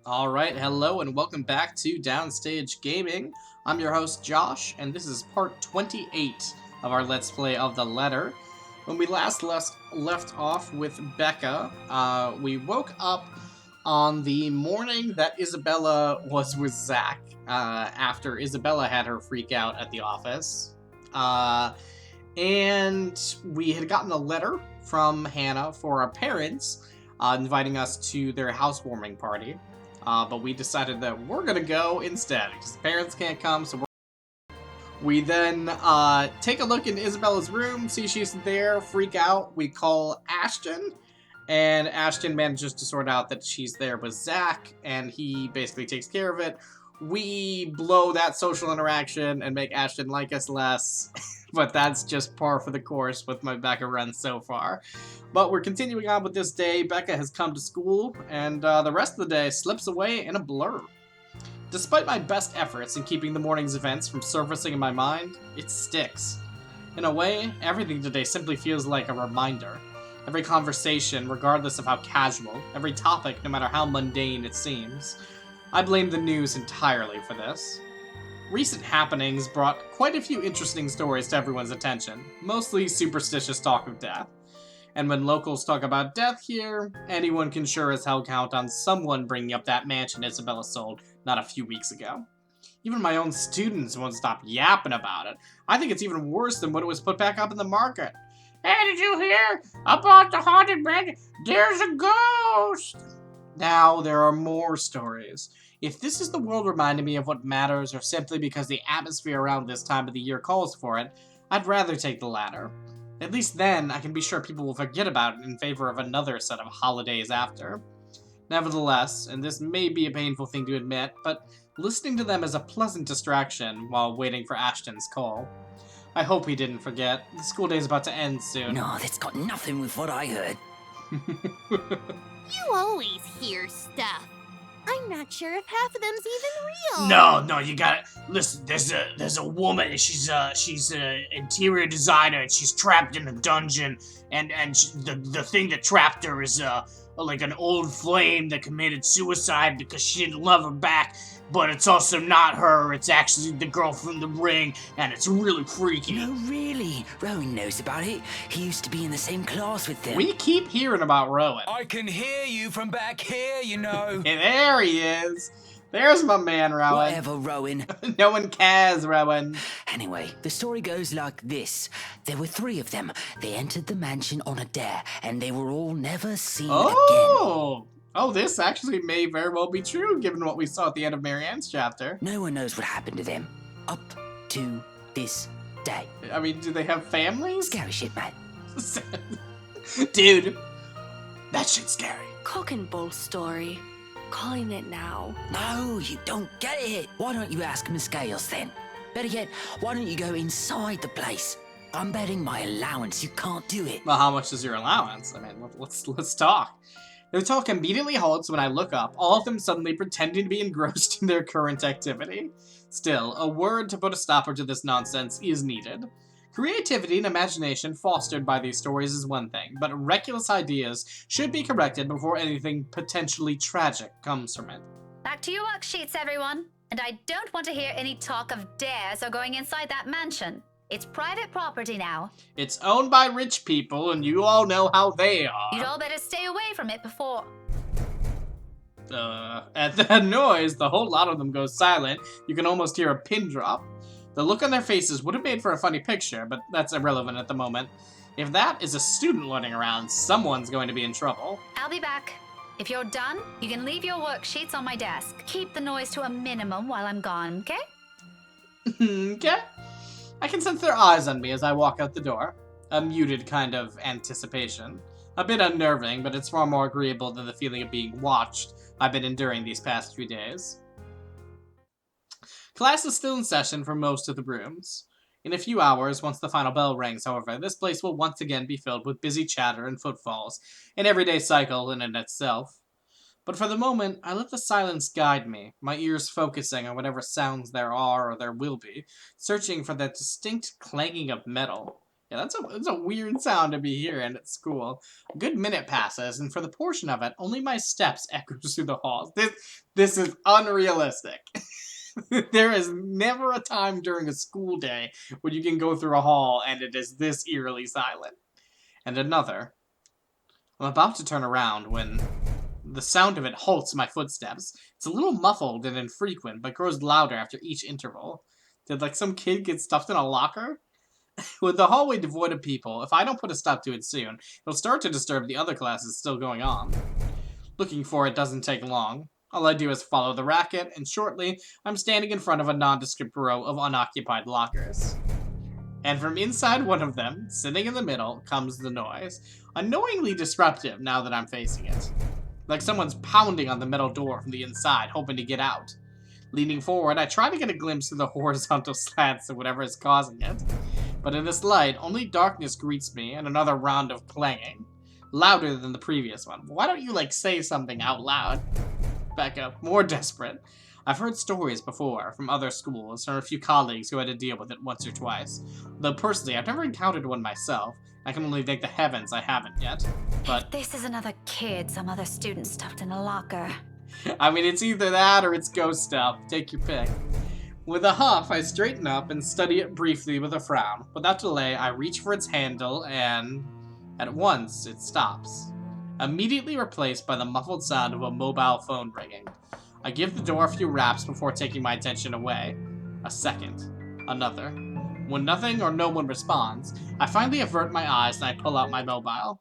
Alright, hello and welcome back to Downstage Gaming. I'm your host Josh, and this is part 28 of our Let's Play of The Letter. When we left off with Becca, we woke up on the morning that Isabella was with Zach, after Isabella had her freak out at the office. And we had gotten a letter from Hannah for our parents, inviting us to their housewarming party. But we decided that we're gonna go instead, because the parents can't come, so we then take a look in Isabella's room, see she's there, freak out. We call Ashton, and Ashton manages to sort out that she's there with Zach, and he basically takes care of it. We blow that social interaction and make Ashton like us less, but that's just par for the course with my Becca run so far. But we're continuing on with this day. Becca has come to school, and the rest of the day slips away in a blur. Despite my best efforts in keeping the morning's events from surfacing in my mind, it sticks. In a way, everything today simply feels like a reminder. Every conversation, regardless of how casual, every topic, no matter how mundane it seems. I blame the news entirely for this. Recent happenings brought quite a few interesting stories to everyone's attention, mostly superstitious talk of death. And when locals talk about death here, anyone can sure as hell count on someone bringing up that mansion Isabella sold not a few weeks ago. Even my own students won't stop yapping about it. I think it's even worse than when it was put back up in the market. Hey, did you hear about the haunted mansion? There's a ghost! Now, there are more stories. If this is the world reminding me of what matters, or simply because the atmosphere around this time of the year calls for it, I'd rather take the latter. At least then, I can be sure people will forget about it in favor of another set of holidays after. Nevertheless, and this may be a painful thing to admit, but listening to them is a pleasant distraction while waiting for Ashton's call. I hope he didn't forget. The school day's about to end soon. No, that's got nothing with what I heard. You always hear stuff. I'm not sure if half of them's even real. No, you gotta listen. There's a woman. She's a interior designer, and she's trapped in a dungeon. And the thing that trapped her is like an old flame that committed suicide because she didn't love her back. But it's also not her. It's actually the girl from the ring, and it's really freaky. No, really. Rowan knows about it. He used to be in the same class with them. We keep hearing about Rowan. I can hear you from back here, you know. And there he is. There's my man, Rowan. Whatever, Rowan. No one cares, Rowan. Anyway, the story goes like this. There were 3 of them. They entered the mansion on a dare, and they were all never seen again. Oh, this actually may very well be true, given what we saw at the end of Marianne's chapter. No one knows what happened to them. Up to this day. I mean, do they have families? Scary shit, man. Dude, that shit's scary. Cock and bull story. Calling it now. No, you don't get it. Why don't you ask Miss Gales then? Better yet, why don't you go inside the place? I'm betting my allowance you can't do it. Well, how much is your allowance? I mean, let's talk. Their talk immediately halts when I look up, all of them suddenly pretending to be engrossed in their current activity. Still, a word to put a stopper to this nonsense is needed. Creativity and imagination fostered by these stories is one thing, but reckless ideas should be corrected before anything potentially tragic comes from it. Back to your worksheets, everyone. And I don't want to hear any talk of dares or going inside that mansion. It's private property now. It's owned by rich people, and you all know how they are. You'd all better stay away from it before... At that noise, the whole lot of them goes silent. You can almost hear a pin drop. The look on their faces would have made for a funny picture, but that's irrelevant at the moment. If that is a student running around, someone's going to be in trouble. I'll be back. If you're done, you can leave your worksheets on my desk. Keep the noise to a minimum while I'm gone, okay? Okay. I can sense their eyes on me as I walk out the door. A muted kind of anticipation. A bit unnerving, but it's far more agreeable than the feeling of being watched I've been enduring these past few days. Class is still in session for most of the rooms. In a few hours, once the final bell rings, however, this place will once again be filled with busy chatter and footfalls, an everyday cycle in and itself. But for the moment, I let the silence guide me, my ears focusing on whatever sounds there are or there will be, searching for that distinct clanging of metal. Yeah, that's a weird sound to be hearing at school. A good minute passes, and for the portion of it, only my steps echoes through the halls. This is unrealistic. There is never a time during a school day when you can go through a hall and it is this eerily silent. And another. I'm about to turn around when the sound of it halts my footsteps. It's a little muffled and infrequent, but grows louder after each interval. Did like some kid get stuffed in a locker? With the hallway devoid of people, if I don't put a stop to it soon, it'll start to disturb the other classes still going on. Looking for it doesn't take long. All I do is follow the racket, and shortly, I'm standing in front of a nondescript row of unoccupied lockers. And from inside one of them, sitting in the middle, comes the noise. Annoyingly disruptive now that I'm facing it. Like someone's pounding on the metal door from the inside, hoping to get out. Leaning forward, I try to get a glimpse of the horizontal slats of whatever is causing it. But in this light, only darkness greets me and another round of clanging. Louder than the previous one. Why don't you, like, say something out loud? Becca, more desperate. I've heard stories before from other schools or a few colleagues who had to deal with it once or twice. Though personally, I've never encountered one myself. I can only thank the heavens I haven't yet. But This is another kid, some other student stuffed in a locker. I mean, it's either that or it's ghost stuff. Take your pick. With a huff, I straighten up and study it briefly with a frown. Without delay, I reach for its handle and... at once, it stops. Immediately replaced by the muffled sound of a mobile phone ringing. I give the door a few raps before taking my attention away. A second. Another. When nothing or no one responds, I finally avert my eyes and I pull out my mobile.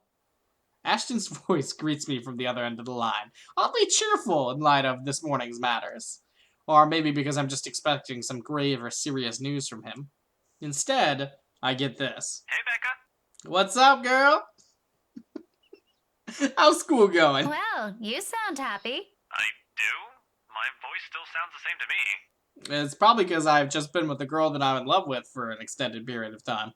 Ashton's voice greets me from the other end of the line, oddly cheerful in light of this morning's matters. Or maybe because I'm just expecting some grave or serious news from him. Instead, I get this. Hey, Becca. What's up, girl? How's school going? Well, you sound happy. I do? My voice still sounds the same to me. It's probably because I've just been with a girl that I'm in love with for an extended period of time.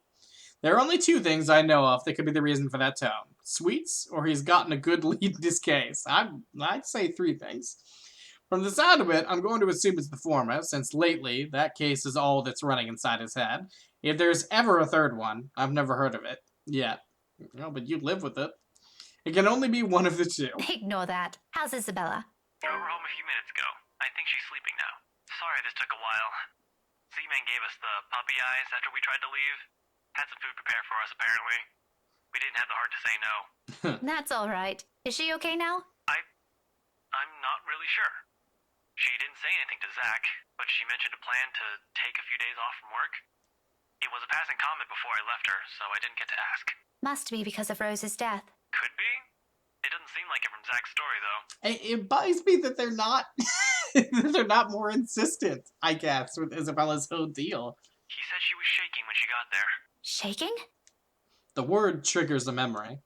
There are only two things I know of that could be the reason for that tone. Sweets, or he's gotten a good lead in his case. I'd say three things. From the sound of it, I'm going to assume it's the former, since lately, that case is all that's running inside his head. If there's ever a third one, I've never heard of it. Yet. No, but you live with it. It can only be one of the two. Ignore that. How's Isabella? Drove her home a few minutes ago. I think she's sleeping now. Sorry this took a while. Z-Man gave us the puppy eyes after we tried to leave. Had some food prepared for us, apparently. We didn't have the heart to say no. That's all right. Is she okay now? I'm not really sure. She didn't say anything to Zach, but she mentioned a plan to take a few days off from work. It was a passing comment before I left her, so I didn't get to ask. Must be because of Rose's death. Could be. It doesn't seem like it from Zach's story, though. It bugs me that they're not they're not more insistent, I guess, with Isabella's whole deal. He said she was shaking when she got there. Shaking? The word triggers a memory.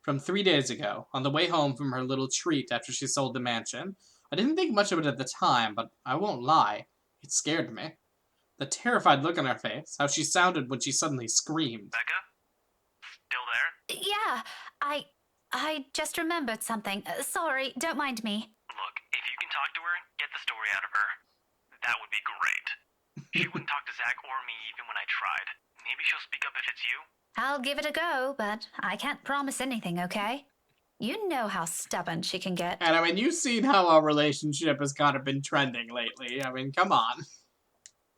From 3 days ago, on the way home from her little treat after she sold the mansion. I didn't think much of it at the time, but I won't lie. It scared me. The terrified look on her face, how she sounded when she suddenly screamed. Becca? Still there? Yeah, I just remembered something. Sorry, don't mind me. Look, if you can talk to her, get the story out of her. That would be great. She wouldn't talk to Zach or me even when I tried. Maybe she'll speak up if it's you. I'll give it a go, but I can't promise anything, okay? You know how stubborn she can get. And I mean, you've seen how our relationship has kind of been trending lately. I mean, come on.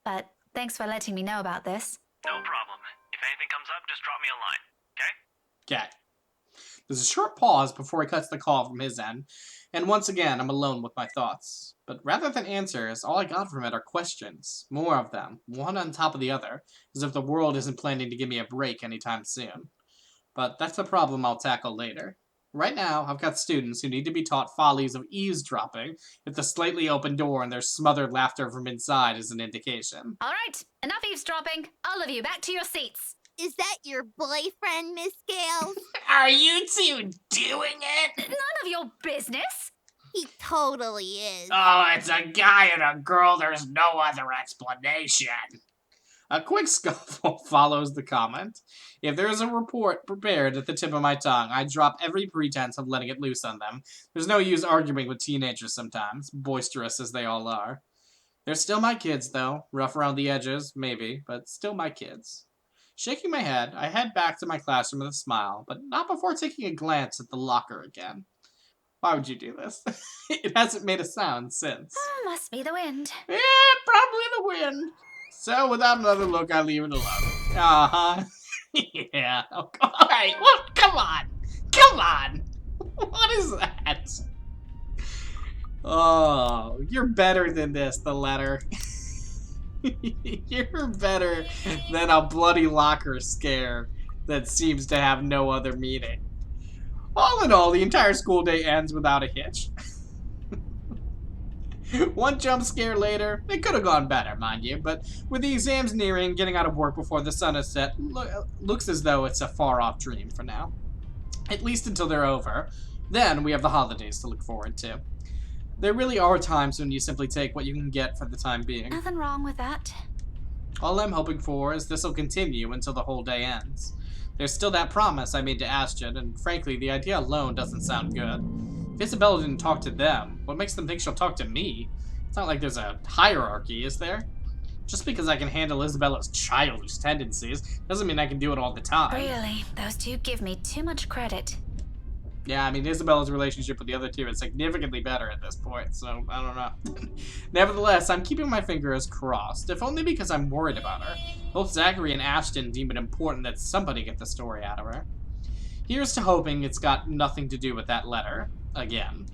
But thanks for letting me know about this. No problem. If anything comes up, just drop me a line, okay? Okay. There's a short pause before he cuts the call from his end, and once again, I'm alone with my thoughts. But rather than answers, all I got from it are questions. More of them, one on top of the other, as if the world isn't planning to give me a break anytime soon. But that's a problem I'll tackle later. Right now, I've got students who need to be taught follies of eavesdropping if the slightly open door and their smothered laughter from inside is an indication. All right, enough eavesdropping. All of you, back to your seats. Is that your boyfriend, Miss Gales? Are you two doing it? None of your business. He totally is. Oh, it's a guy and a girl. There's no other explanation. A quick scuffle follows the comment. If there is a report prepared at the tip of my tongue, I drop every pretense of letting it loose on them. There's no use arguing with teenagers sometimes, boisterous as they all are. They're still my kids, though. Rough around the edges, maybe, but still my kids. Shaking my head, I head back to my classroom with a smile, but not before taking a glance at the locker again. Why would you do this? It hasn't made a sound since. Oh, must be the wind. Yeah, probably the wind. So without another look, I leave it alone. Uh-huh. Yeah. Oh, alright, well, come on. Come on. What is that? Oh, you're better than this, the letter. You're better than a bloody locker scare that seems to have no other meaning. All in all, the entire school day ends without a hitch. One jump scare later, it could have gone better, mind you, but with the exams nearing, getting out of work before the sun is set looks as though it's a far-off dream for now. At least until they're over. Then we have the holidays to look forward to. There really are times when you simply take what you can get for the time being. Nothing wrong with that. All I'm hoping for is this will continue until the whole day ends. There's still that promise I made to Ashton, and frankly, the idea alone doesn't sound good. If Isabella didn't talk to them, what makes them think she'll talk to me? It's not like there's a hierarchy, is there? Just because I can handle Isabella's childish tendencies doesn't mean I can do it all the time. Really, those two give me too much credit. Yeah, I mean, Isabella's relationship with the other two is significantly better at this point, so I don't know. Nevertheless, I'm keeping my fingers crossed, if only because I'm worried about her. Both Zachary and Ashton deem it important that somebody get the story out of her. Here's to hoping it's got nothing to do with that letter, again.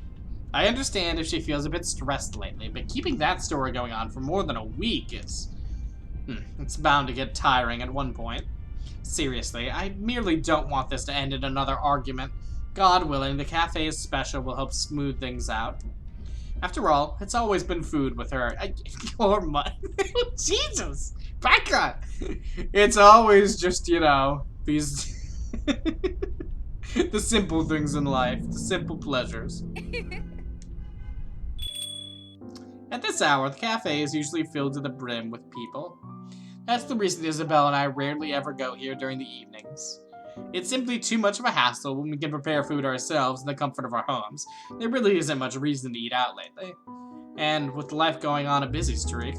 I understand if she feels a bit stressed lately, but keeping that story going on for more than a week is... it's bound to get tiring at one point. Seriously, I merely don't want this to end in another argument. God willing, the cafe's special will help smooth things out. After all, it's always been food with her. Or mud. Jesus! Becca! It's always just, you know, these... the simple things in life. The simple pleasures. At this hour, the cafe is usually filled to the brim with people. That's the reason Isabel and I rarely ever go here during the evenings. It's simply too much of a hassle when we can prepare food ourselves in the comfort of our homes. There really isn't much reason to eat out lately. And with life going on a busy streak,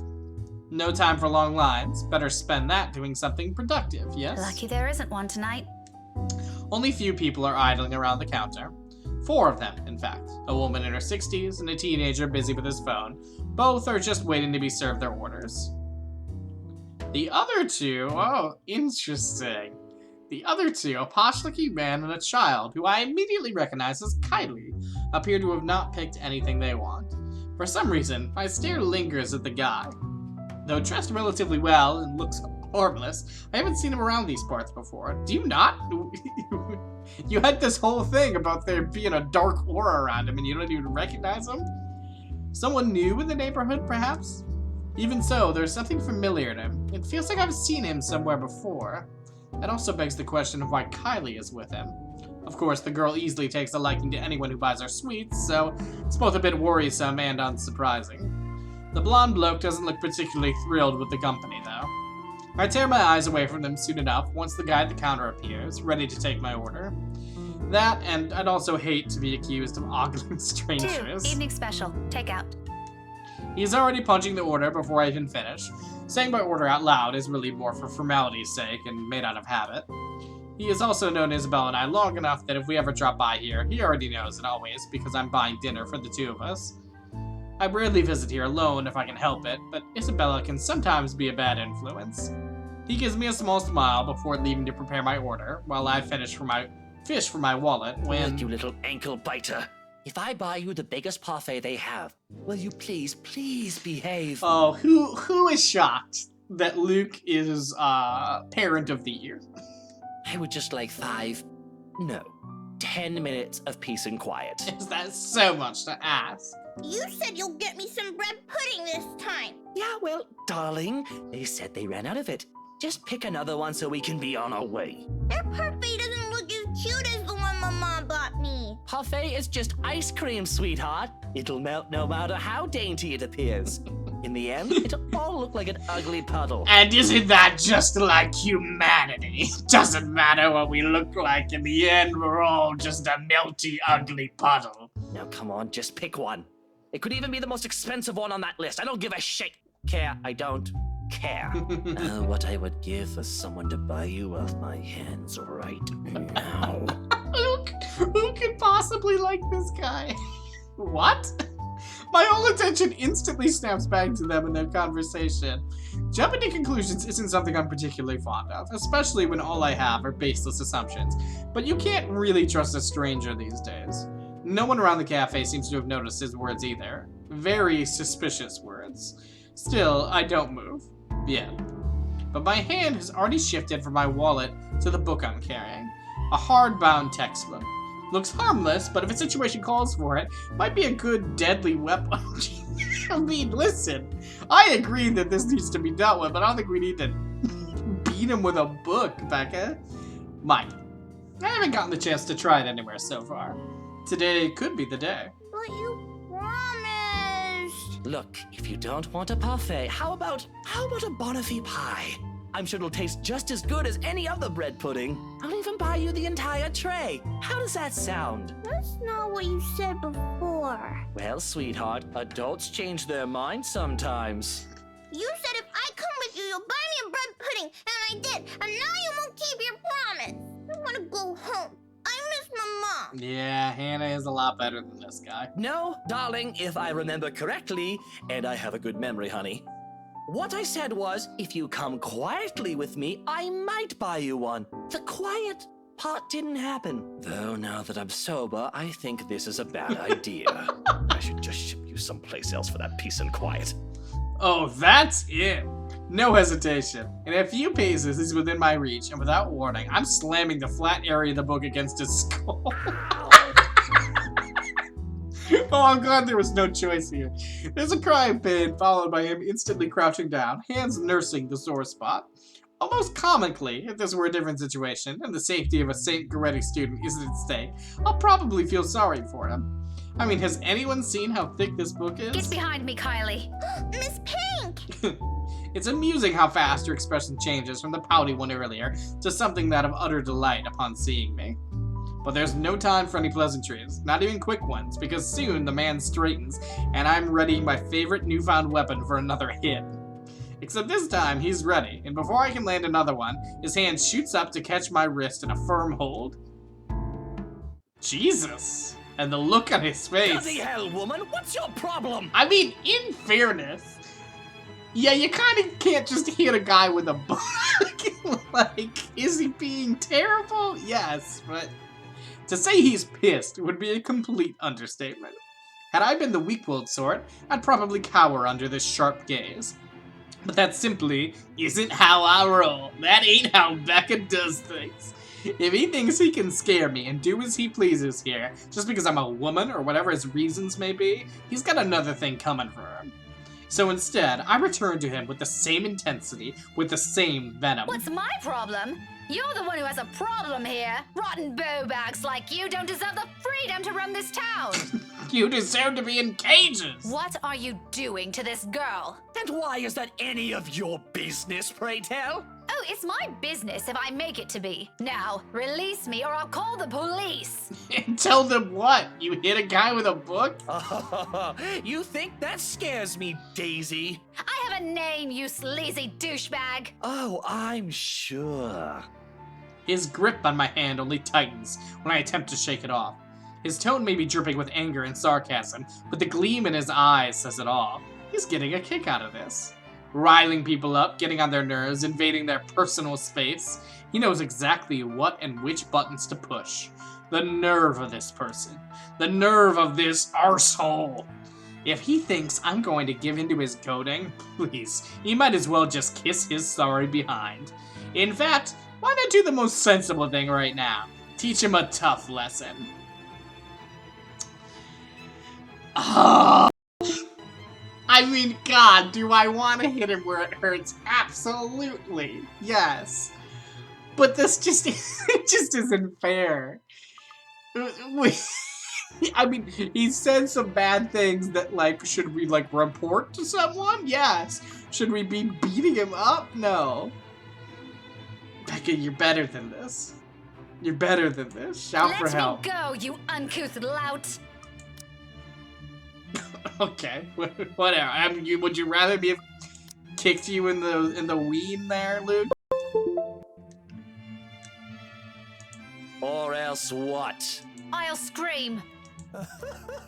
no time for long lines. Better spend that doing something productive, yes? Lucky there isn't one tonight. Only few people are idling around the counter. 4 of them, in fact. A woman in her 60s and a teenager busy with his phone. Both are just waiting to be served their orders. The other 2, oh, interesting. The other 2, a posh-looking man and a child, who I immediately recognize as Kylie, appear to have not picked anything they want. For some reason, my stare lingers at the guy. Though dressed relatively well and looks harmless, I haven't seen him around these parts before. Do you not? You had this whole thing about there being a dark aura around him and you don't even recognize him? Someone new in the neighborhood, perhaps? Even so, there's something familiar to him. It feels like I've seen him somewhere before. That also begs the question of why Kylie is with him. Of course, the girl easily takes a liking to anyone who buys her sweets, so it's both a bit worrisome and unsurprising. The blonde bloke doesn't look particularly thrilled with the company, though. I tear my eyes away from them soon enough once the guy at the counter appears, ready to take my order. That, and I'd also hate to be accused of ogling 2, strangers. evening special, takeout. He's already punching the order before I even finish. Saying my order out loud is really more for formality's sake and made out of habit. He has also known Isabel and I long enough that if we ever drop by here, he already knows it always, because I'm buying dinner for the 2 of us. I rarely visit here alone if I can help it, but Isabella can sometimes be a bad influence. He gives me a small smile before leaving to prepare my order, while I fish for my wallet when... You little ankle biter. If I buy you the biggest parfait they have, will you please behave? Oh, who is shocked that Luke is parent of the year? I would just like 10 minutes of peace and quiet. Is that so much to ask? You said you'll get me some bread pudding this time. Yeah, well, darling, they said they ran out of it. Just pick another one so we can be on our way. Their parfait doesn't look as cute as the one my mom bought me. Parfait is just ice cream, sweetheart. It'll melt no matter how dainty it appears. In the end, it'll all look like an ugly puddle. And isn't that just like humanity? Doesn't matter what we look like, in the end we're all just a melty, ugly puddle. Now come on, just pick one. It could even be the most expensive one on that list. I don't give a shit. Care, I don't. care. What I would give for someone to buy you off my hands right now. Who could possibly like this guy? What? My whole attention instantly snaps back to them and their conversation. Jumping to conclusions isn't something I'm particularly fond of, especially when all I have are baseless assumptions. But you can't really trust a stranger these days. No one around the cafe seems to have noticed his words either. Very suspicious words. Still, I don't move. Yet. But my hand has already shifted from my wallet to the book I'm carrying. A hardbound textbook. Looks harmless, but if a situation calls for it, might be a good deadly weapon. I mean, listen, I agree that this needs to be dealt with, but I don't think we need to beat him with a book, Becca. Mike, I haven't gotten the chance to try it anywhere so far. Today could be the day. But you promised. Look, if you don't want a parfait, how about a Bonifay pie? I'm sure it'll taste just as good as any other bread pudding. I'll even buy you the entire tray. How does that sound? That's not what you said before. Well, sweetheart, adults change their minds sometimes. You said if I come with you, you'll buy me a bread pudding, and I did. And now you won't keep your promise. I want to go home. I miss my mom. Yeah, Hannah is a lot better than this guy. No, darling, if I remember correctly, and I have a good memory, honey. What I said was, if you come quietly with me, I might buy you one. The quiet part didn't happen. Though now that I'm sober, I think this is a bad idea. I should just ship you someplace else for that peace and quiet. Oh, that's it. No hesitation. In a few paces, he's within my reach, and without warning, I'm slamming the flat area of the book against his skull. Oh, I'm glad there was no choice here. There's a crying pain, followed by him instantly crouching down, hands nursing the sore spot. Almost comically, if this were a different situation, and the safety of a St. Goretti student isn't at stake, I'll probably feel sorry for him. I mean, has anyone seen how thick this book is? Get behind me, Kylie. Miss Pink! It's amusing how fast her expression changes from the pouty one earlier to something that of utter delight upon seeing me. But there's no time for any pleasantries, not even quick ones, because soon the man straightens, and I'm readying my favorite newfound weapon for another hit. Except this time, he's ready, and before I can land another one, his hand shoots up to catch my wrist in a firm hold. Jesus! And the look on his face. Bloody hell, woman, what's your problem? I mean, in fairness, yeah, you kind of can't just hit a guy with a book. Like, is he being terrible? Yes, but to say he's pissed would be a complete understatement. Had I been the weak-willed sort, I'd probably cower under this sharp gaze. But that simply isn't how I roll. That ain't how Becca does things. If he thinks he can scare me and do as he pleases here, just because I'm a woman or whatever his reasons may be, he's got another thing coming for him. So instead, I return to him with the same intensity, with the same venom. What's my problem? You're the one who has a problem here. Rotten bowbags like you don't deserve the freedom to run this town. You deserve to be in cages! What are you doing to this girl? And why is that any of your business, pray tell? Oh, it's my business if I make it to be. Now, release me or I'll call the police. Tell them what? You hit a guy with a book? You think that scares me, Daisy? I have a name, you sleazy douchebag. Oh, I'm sure. His grip on my hand only tightens when I attempt to shake it off. His tone may be dripping with anger and sarcasm, but the gleam in his eyes says it all. He's getting a kick out of this. Riling people up, getting on their nerves, invading their personal space. He knows exactly what and which buttons to push. The nerve of this person. The nerve of this arsehole. If he thinks I'm going to give in to his goading, please, he might as well just kiss his sorry behind. In fact, why not do the most sensible thing right now? Teach him a tough lesson. Oh. I mean, God, do I want to hit him where it hurts? Absolutely, yes. But this just, it just isn't fair. I mean, he said some bad things that, like, should we, like, report to someone? Yes. Should we be beating him up? No. Becca, you're better than this. You're better than this. Shout for help. Let me go, you uncouth lout. Okay, whatever. Would you rather be kicked you in the ween there, Luke? Or else what? I'll scream.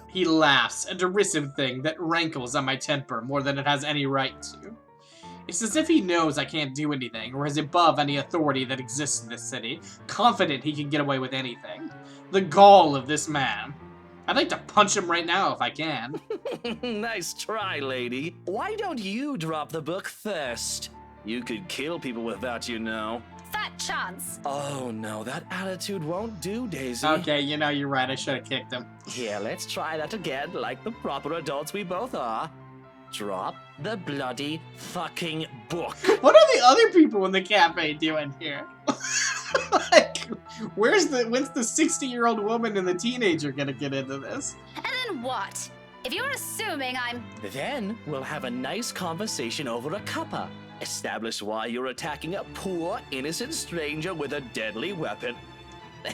He laughs, a derisive thing that rankles on my temper more than it has any right to. It's as if he knows I can't do anything, or is above any authority that exists in this city, confident he can get away with anything. The gall of this man. I'd like to punch him right now if I can. Nice try, lady. Why don't you drop the book first? You could kill people with that, you know. Fat chance. Oh no, that attitude won't do, Daisy. Okay, you know, you're right, I should have kicked him. Here, let's try that again, like the proper adults we both are. Drop the bloody fucking book. What are the other people in the cafe doing here? Like, when's the 60-year-old woman and the teenager gonna get into this? And then what? If you're assuming I'm... Then we'll have a nice conversation over a cuppa. Establish why you're attacking a poor, innocent stranger with a deadly weapon.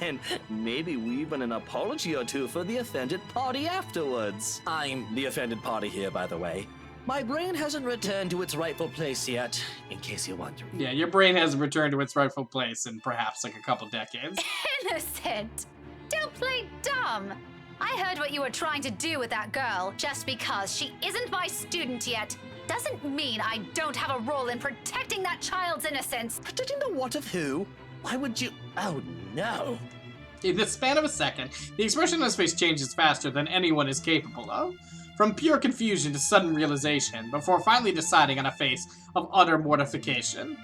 And maybe even an apology or two for the offended party afterwards. I'm the offended party here, by the way. My brain hasn't returned to its rightful place yet, in case you're wondering. Yeah, your brain hasn't returned to its rightful place in perhaps like a couple decades. Innocent. Don't play dumb. I heard what you were trying to do with that girl. Just because she isn't my student yet doesn't mean I don't have a role in protecting that child's innocence. Protecting the what of who? Why would you? Oh no. In the span of a second, the expression on his face changes faster than anyone is capable of. From pure confusion to sudden realization, before finally deciding on a face of utter mortification.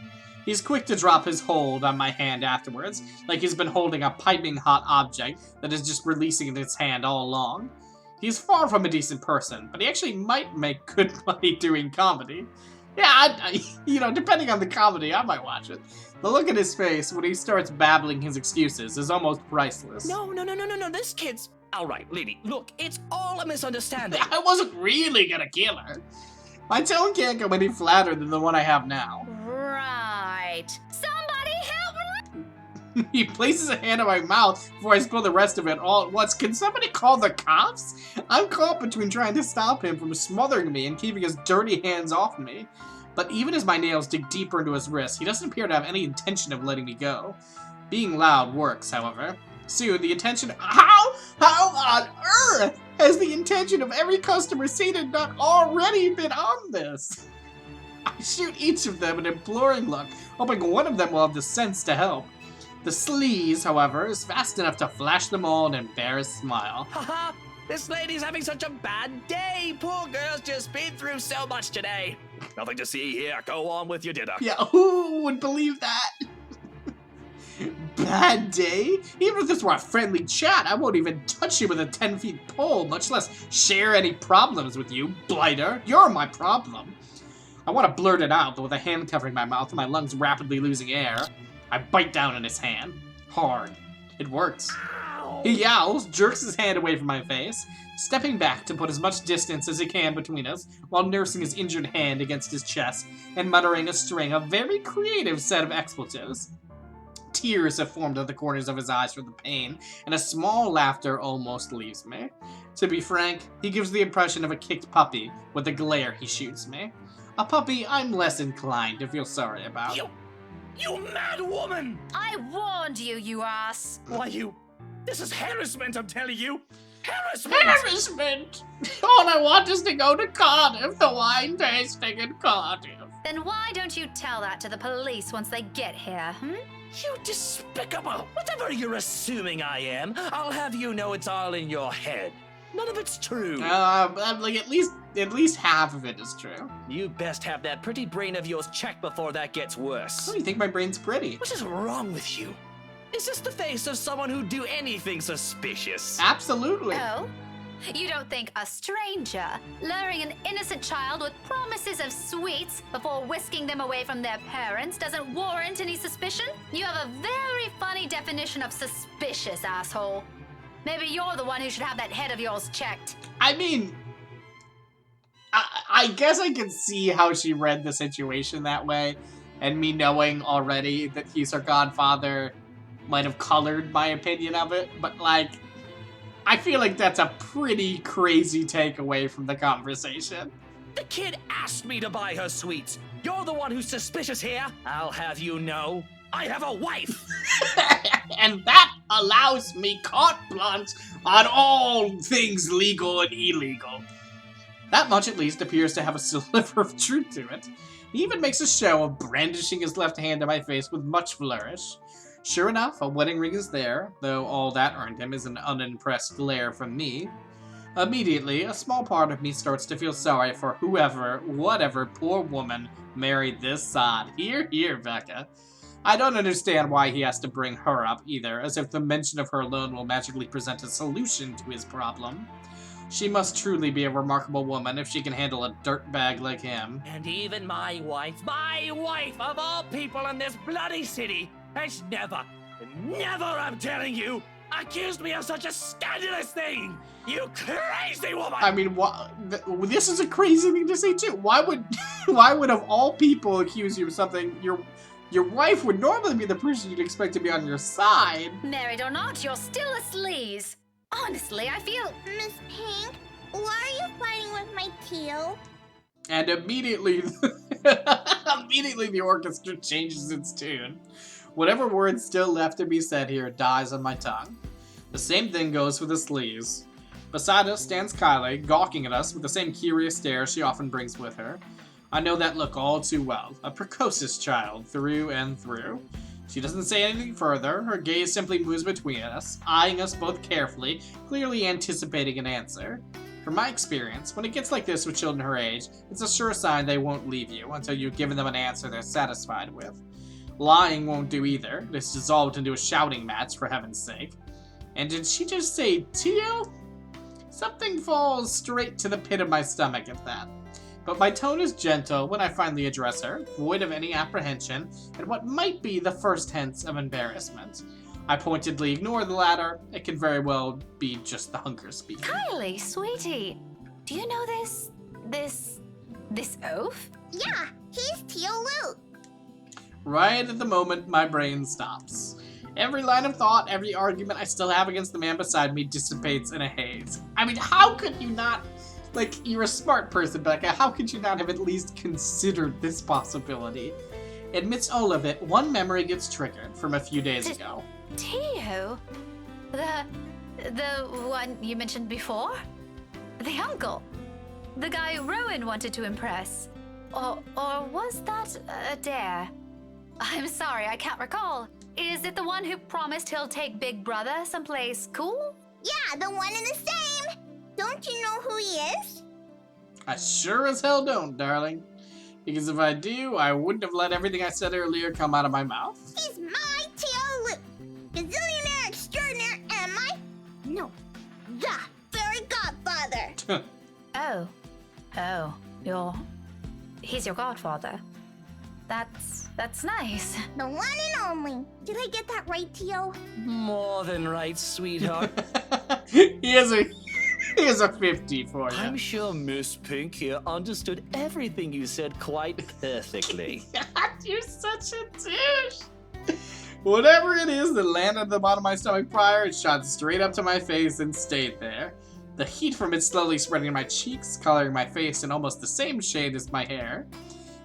He's quick to drop his hold on my hand afterwards, like he's been holding a piping hot object that is just releasing in his hand all along. He's far from a decent person, but he actually might make good money doing comedy. Yeah, you know, depending on the comedy, I might watch it. The look at his face when he starts babbling his excuses is almost priceless. No, this kid's... Alright, lady, look, it's all a misunderstanding. I wasn't really gonna kill her. My tone can't go any flatter than the one I have now. Right. Somebody help me! He places a hand on my mouth before I spill the rest of it all at once. Can somebody call the cops? I'm caught between trying to stop him from smothering me and keeping his dirty hands off me. But even as my nails dig deeper into his wrist, he doesn't appear to have any intention of letting me go. Being loud works, however. Soon, the intention... How on earth has the intention of every customer seated not already been on this? I shoot each of them an imploring look, hoping one of them will have the sense to help. The sleaze, however, is fast enough to flash them all an embarrassed smile. Haha! This lady's having such a bad day! Poor girl's just been through so much today! Nothing to see here, go on with your dinner. Yeah, who would believe that? Bad day? Even if this were a friendly chat, I won't even touch you with a 10-feet pole, much less share any problems with you, blighter. You're my problem. I want to blurt it out, but with a hand covering my mouth and my lungs rapidly losing air, I bite down on his hand. Hard. It works. He yowls, jerks his hand away from my face, stepping back to put as much distance as he can between us, while nursing his injured hand against his chest and muttering a string of very creative set of expletives. Tears have formed at the corners of his eyes from the pain, and a small laughter almost leaves me. To be frank, he gives the impression of a kicked puppy with the glare he shoots me. A puppy I'm less inclined to feel sorry about. You mad woman! I warned you, you ass. Why, this is harassment, I'm telling you! Harassment! Harassment! All I want is to go to Cardiff, the wine tasting in Cardiff. Then why don't you tell that to the police once they get here, You despicable! Whatever you're assuming I am, I'll have you know it's all in your head. None of it's true. Like at least half of it is true. You best have that pretty brain of yours checked before that gets worse. Oh, you think my brain's pretty? What is wrong with you? Is this the face of someone who'd do anything suspicious? Absolutely. Oh? You don't think a stranger luring an innocent child with promises of sweets before whisking them away from their parents doesn't warrant any suspicion? You have a very funny definition of suspicious, asshole. Maybe you're the one who should have that head of yours checked. I mean, I guess I can see how she read the situation that way, and me knowing already that he's her godfather might have colored my opinion of it, but like, I feel like that's a pretty crazy takeaway from the conversation. The kid asked me to buy her sweets. You're the one who's suspicious here. I'll have you know. I have a wife. And that allows me carte blanche on all things legal and illegal. That much, at least, appears to have a sliver of truth to it. He even makes a show of brandishing his left hand in my face with much flourish. Sure enough, a wedding ring is there, though all that earned him is an unimpressed glare from me. Immediately, a small part of me starts to feel sorry for whatever poor woman married this sod. Here, Becca. I don't understand why he has to bring her up either, as if the mention of her alone will magically present a solution to his problem. She must truly be a remarkable woman if she can handle a dirtbag like him. And even my wife of all people in this bloody city, has never, I'm telling you, accused me of such a scandalous thing! You crazy woman! I mean, this is a crazy thing to say too. Why would of all people accuse you of something? Your wife would normally be the person you'd expect to be on your side. Married or not, you're still a sleaze. Honestly, I feel... Miss Pink, why are you fighting with my teal? And immediately the orchestra changes its tune. Whatever words still left to be said here dies on my tongue. The same thing goes for the sleaze. Beside us stands Kylie, gawking at us with the same curious stare she often brings with her. I know that look all too well. A precocious child, through and through. She doesn't say anything further. Her gaze simply moves between us, eyeing us both carefully, clearly anticipating an answer. From my experience, when it gets like this with children her age, it's a sure sign they won't leave you until you've given them an answer they're satisfied with. Lying won't do either. It's dissolved into a shouting match, for heaven's sake. And did she just say teal? Something falls straight to the pit of my stomach at that. But my tone is gentle when I finally address her, void of any apprehension, and what might be the first hints of embarrassment. I pointedly ignore the latter. It could very well be just the hunger speaking. Kylie, sweetie, do you know this oaf? Yeah, he's Teal Luke. Right at the moment, my brain stops. Every line of thought, every argument I still have against the man beside me dissipates in a haze. I mean, how could you not... Like, you're a smart person, Becca. How could you not have at least considered this possibility? Amidst all of it, one memory gets triggered from a few days ago. Tio? The one you mentioned before? The uncle? The guy Rowan wanted to impress? Or was that a dare? I'm sorry, I can't recall. Is it the one who promised he'll take Big Brother someplace cool? Yeah, the one and the same. Don't you know who he is? I sure as hell don't, darling. Because if I do, I wouldn't have let everything I said earlier come out of my mouth. He's my Teal Luke. Gazillionaire extraordinaire, am I? No, the fairy godfather. He's your godfather. That's nice. The one and only. Did I get that right, Teal? More than right, sweetheart. He has a 50 for you. I'm sure Miss Pink here understood everything you said quite perfectly. God, you're such a douche. Whatever it is that landed at the bottom of my stomach prior, it shot straight up to my face and stayed there. The heat from it slowly spreading in my cheeks, coloring my face in almost the same shade as my hair.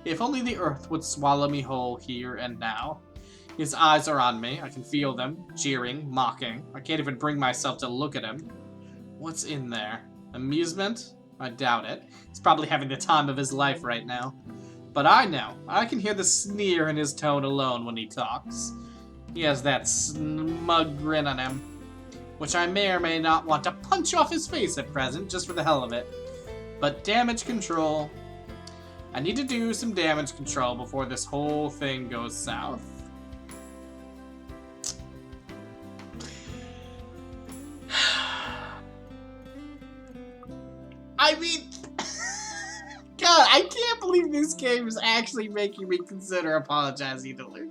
If only the earth would swallow me whole here and now. His eyes are on me. I can feel them, jeering, mocking. I can't even bring myself to look at him. What's in there? Amusement? I doubt it. He's probably having the time of his life right now. But I know. I can hear the sneer in his tone alone when he talks. He has that smug grin on him, which I may or may not want to punch off his face at present, just for the hell of it. But damage control... I need to do some damage control before this whole thing goes south. I mean, God, I can't believe this game is actually making me consider apologizing to Luke.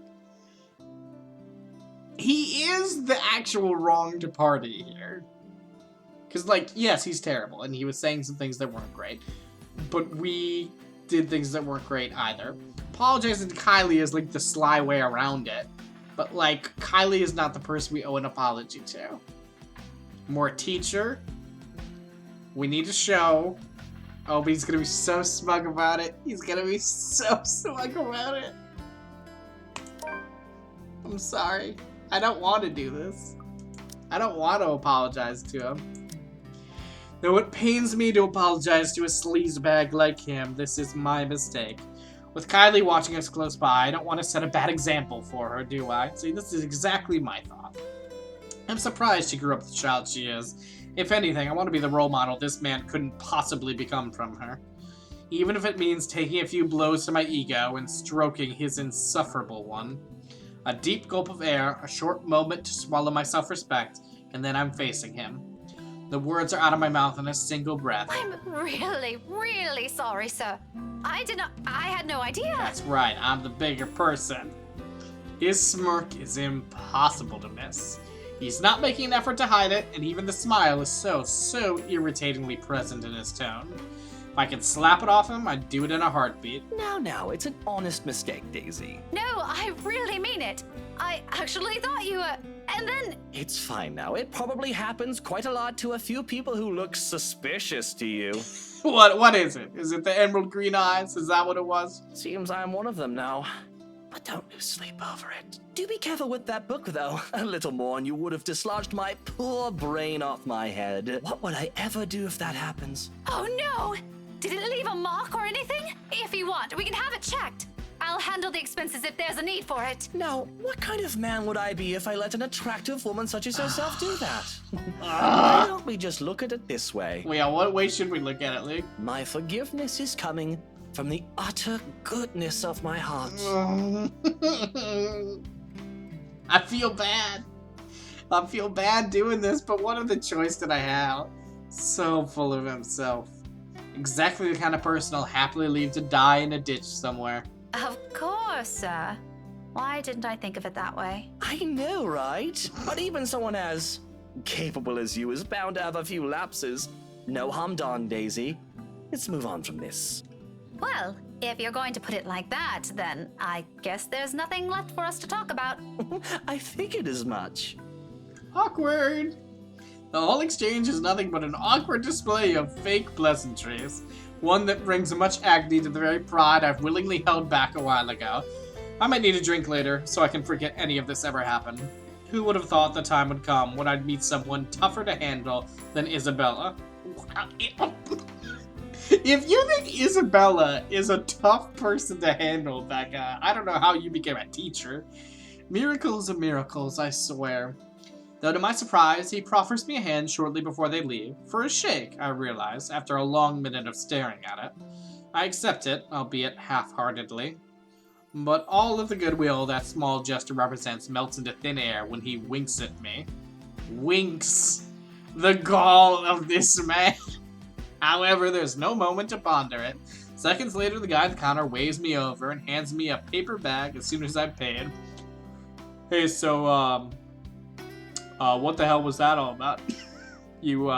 He is the actual wronged party here. Because, like, yes, he's terrible, and he was saying some things that weren't great. But we did things that weren't great either. Apologizing to Kylie is, like, the sly way around it. But, like, Kylie is not the person we owe an apology to. More teacher. We need to show Oh, but he's gonna be so smug about it. He's gonna be so smug about it. I'm sorry. I don't want to do this. I don't want to apologize to him. Though it pains me to apologize to a sleazebag like him, this is my mistake. With Kylie watching us close by, I don't want to set a bad example for her, do I? See, this is exactly my thought. I'm surprised she grew up the child she is. If anything, I want to be the role model this man couldn't possibly become from her. Even if it means taking a few blows to my ego and stroking his insufferable one. A deep gulp of air, a short moment to swallow my self-respect, and then I'm facing him. The words are out of my mouth in a single breath. I'm really, really sorry, sir. I had no idea. That's right, I'm the bigger person. His smirk is impossible to miss. He's not making an effort to hide it, and even the smile is so irritatingly present in his tone. If I could slap it off him, I'd do it in a heartbeat. Now, it's an honest mistake, Daisy. No, I really mean it. I actually thought you were... And then... It's fine now. It probably happens quite a lot to a few people who look suspicious to you. What is it? Is it the emerald green eyes? Is that what it was? Seems I'm one of them now. But don't lose sleep over it. Do be careful with that book, though. A little more and you would have dislodged my poor brain off my head. What would I ever do if that happens? Oh no! Did it leave a mark or anything? If you want, we can have it checked. I'll handle the expenses if there's a need for it. Now, what kind of man would I be if I let an attractive woman such as yourself do that? Why don't we just look at it this way? Well, yeah, what way should we look at it, Luke? My forgiveness is coming from the utter goodness of my heart. I feel bad. I feel bad doing this, but what other choice did I have? So full of himself. Exactly the kind of person I'll happily leave to die in a ditch somewhere. Of course, sir. Why didn't I think of it that way? I know, right? But even someone as capable as you is bound to have a few lapses. No harm done, Daisy. Let's move on from this. Well, if you're going to put it like that, then I guess there's nothing left for us to talk about. I figured as much. Awkward. The whole exchange is nothing but an awkward display of fake pleasantries. One that brings much agony to the very pride I've willingly held back a while ago. I might need a drink later, so I can forget any of this ever happened. Who would have thought the time would come when I'd meet someone tougher to handle than Isabella? If you think Isabella is a tough person to handle, Becca, I don't know how you became a teacher. Miracles of miracles, I swear. Though to my surprise, he proffers me a hand shortly before they leave. For a shake, I realize, after a long minute of staring at it. I accept it, albeit half-heartedly. But all of the goodwill that small gesture represents melts into thin air when he winks at me. Winks! The gall of this man! However, there's no moment to ponder it. Seconds later, the guy at the counter waves me over and hands me a paper bag as soon as I've paid. Hey, so, what the hell was that all about? You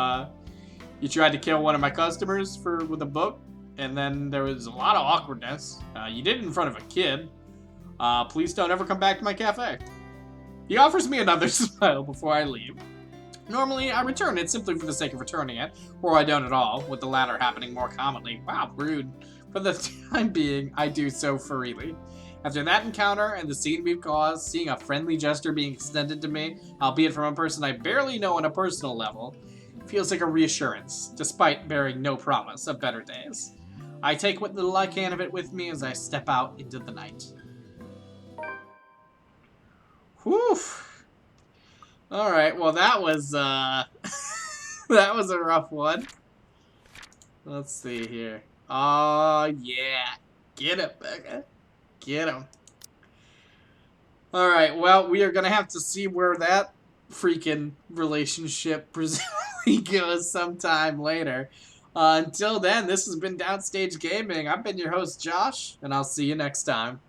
tried to kill one of my customers with a book, and then there was a lot of awkwardness. You did it in front of a kid. Please don't ever come back to my cafe. He offers me another smile before I leave. Normally, I return it simply for the sake of returning it, or I don't at all, with the latter happening more commonly. Wow, rude. For the time being, I do so freely. After that encounter and the scene we've caused, seeing a friendly gesture being extended to me, albeit from a person I barely know on a personal level, feels like a reassurance, despite bearing no promise of better days. I take what little I can of it with me as I step out into the night. Whew. Alright, well that was, that was a rough one. Let's see here. Oh, yeah. Get it, Becca. Get him. Alright, well, we are gonna have to see where that freaking relationship presumably goes sometime later. Until then, this has been Downstage Gaming. I've been your host, Josh, and I'll see you next time.